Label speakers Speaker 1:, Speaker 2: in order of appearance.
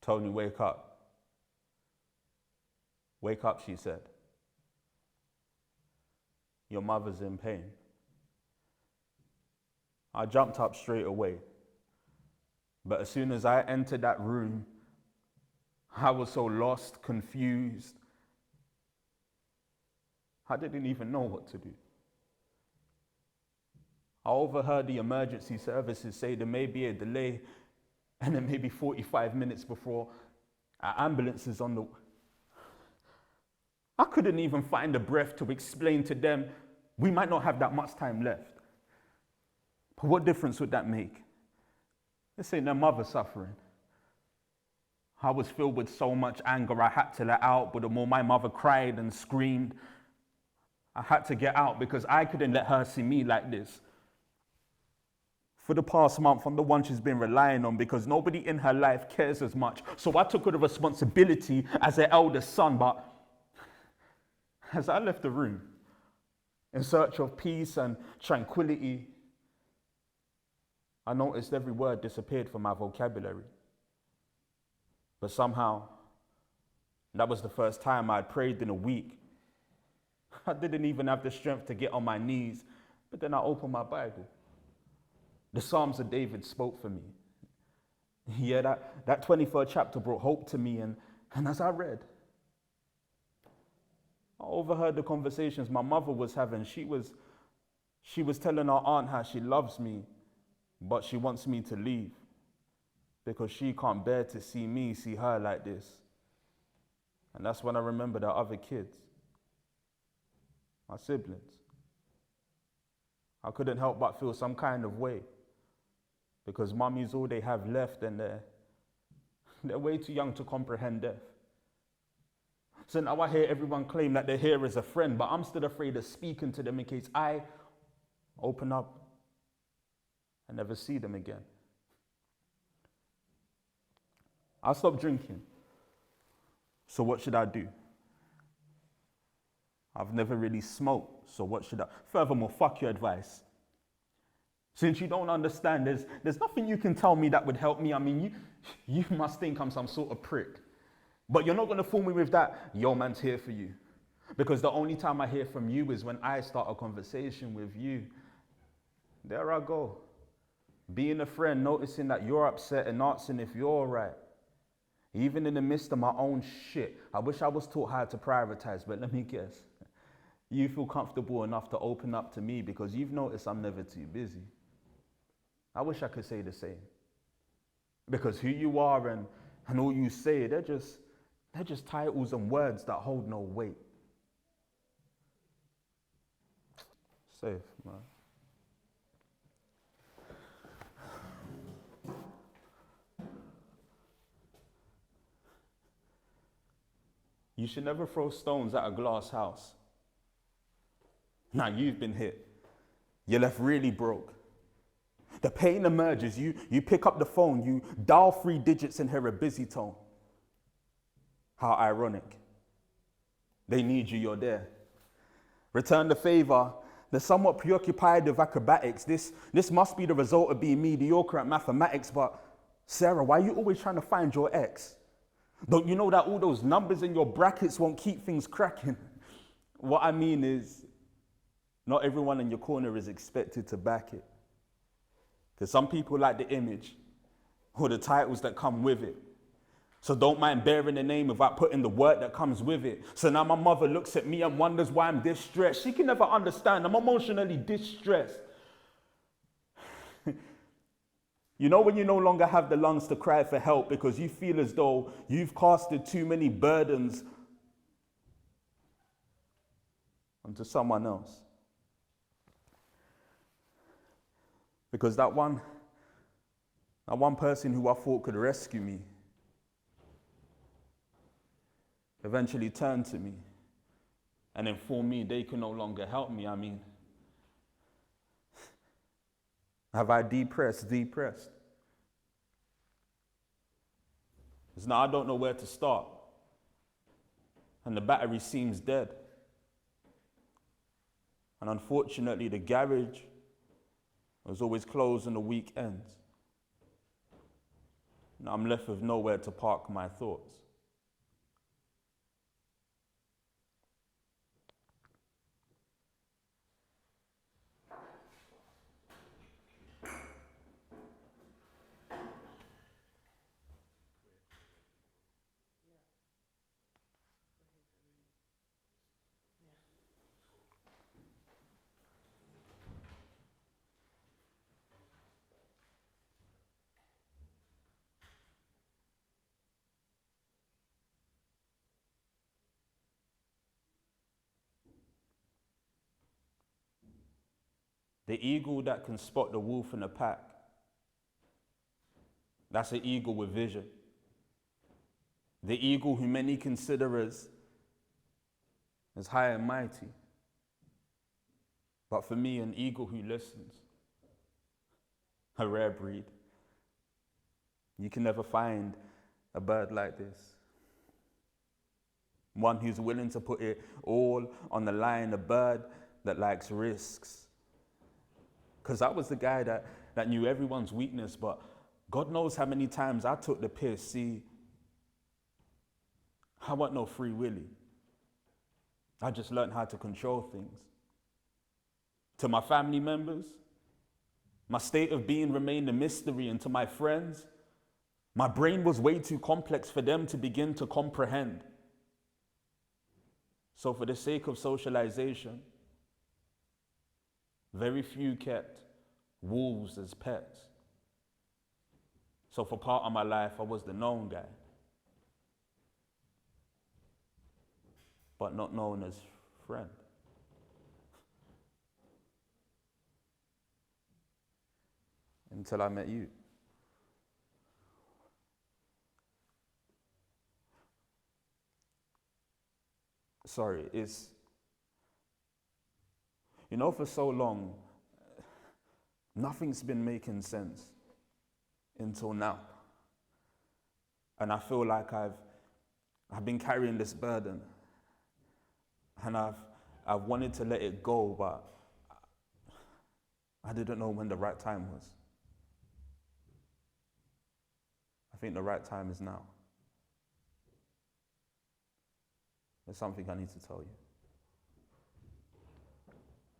Speaker 1: Tony, wake up. Wake up, she said. Your mother's in pain. I jumped up straight away. But as soon as I entered that room, I was so lost, confused. I didn't even know what to do. I overheard the emergency services say there may be a delay, and then maybe 45 minutes before our ambulance is on the... I couldn't even find the breath to explain to them we might not have that much time left. But what difference would that make? This ain't their mother suffering. I was filled with so much anger I had to let out, but the more my mother cried and screamed, I had to get out because I couldn't let her see me like this. For the past month, I'm the one she's been relying on because nobody in her life cares as much. So I took the responsibility as her eldest son, but as I left the room in search of peace and tranquility, I noticed every word disappeared from my vocabulary. But somehow, that was the first time I'd prayed in a week. I didn't even have the strength to get on my knees, but then I opened my Bible. The Psalms of David spoke for me. Yeah, that 23rd chapter brought hope to me, and as I read, I overheard the conversations my mother was having. She was telling her aunt how she loves me, but she wants me to leave because she can't bear to see me, see her like this. And that's when I remembered our other kids, my siblings. I couldn't help but feel some kind of way because mummy's all they have left and they're way too young to comprehend death. So now I hear everyone claim that they're here as a friend, but I'm still afraid of speaking to them in case I open up and never see them again. I stopped drinking. So what should I do? I've never really smoked, so what should I... Furthermore, fuck your advice. Since you don't understand, there's nothing you can tell me that would help me. I mean, you must think I'm some sort of prick. But you're not going to fool me with that, yo, man's here for you. Because the only time I hear from you is when I start a conversation with you. There I go. Being a friend, noticing that you're upset and asking if you're all right. Even in the midst of my own shit. I wish I was taught how to prioritize, but let me guess. You feel comfortable enough to open up to me because you've noticed I'm never too busy. I wish I could say the same. Because who you are and all you say, they're just titles and words that hold no weight. Safe, man. You should never throw stones at a glass house. Now you've been hit. You're left really broke. The pain emerges. You pick up the phone. You dial 3 digits and hear a busy tone. How ironic. They need you, you're there. Return the favor. They're somewhat preoccupied with acrobatics. This must be the result of being mediocre at mathematics, but Sarah, why are you always trying to find your ex? Don't you know that all those numbers in your brackets won't keep things cracking? What I mean is, not everyone in your corner is expected to back it. Because some people like the image or the titles that come with it. So don't mind bearing the name without putting the work that comes with it. So now my mother looks at me and wonders why I'm distressed. She can never understand. I'm emotionally distressed. You know when you no longer have the lungs to cry for help because you feel as though you've casted too many burdens onto someone else. Because that one person who I thought could rescue me eventually turned to me and informed me they can no longer help me. I mean, have I depressed? Because now I don't know where to start. And the battery seems dead. And unfortunately, the garage was always closed on the weekends. I'm left with nowhere to park my thoughts. The eagle that can spot the wolf in a pack, that's an eagle with vision. The eagle who many consider as high and mighty. But for me, an eagle who listens, a rare breed. You can never find a bird like this. One who's willing to put it all on the line, a bird that likes risks. Because I was the guy that knew everyone's weakness, but God knows how many times I took the piss. See, I want no free willy. I just learned how to control things. To my family members, my state of being remained a mystery, and to my friends, my brain was way too complex for them to begin to comprehend. So for the sake of socialization, very few kept wolves as pets. So for part of my life, I was the known guy, but not known as friend. Until I met you. Sorry, for so long, nothing's been making sense until now. And I feel like I've been carrying this burden, and I've wanted to let it go, but I didn't know when the right time was. I think the right time is now. There's something I need to tell you.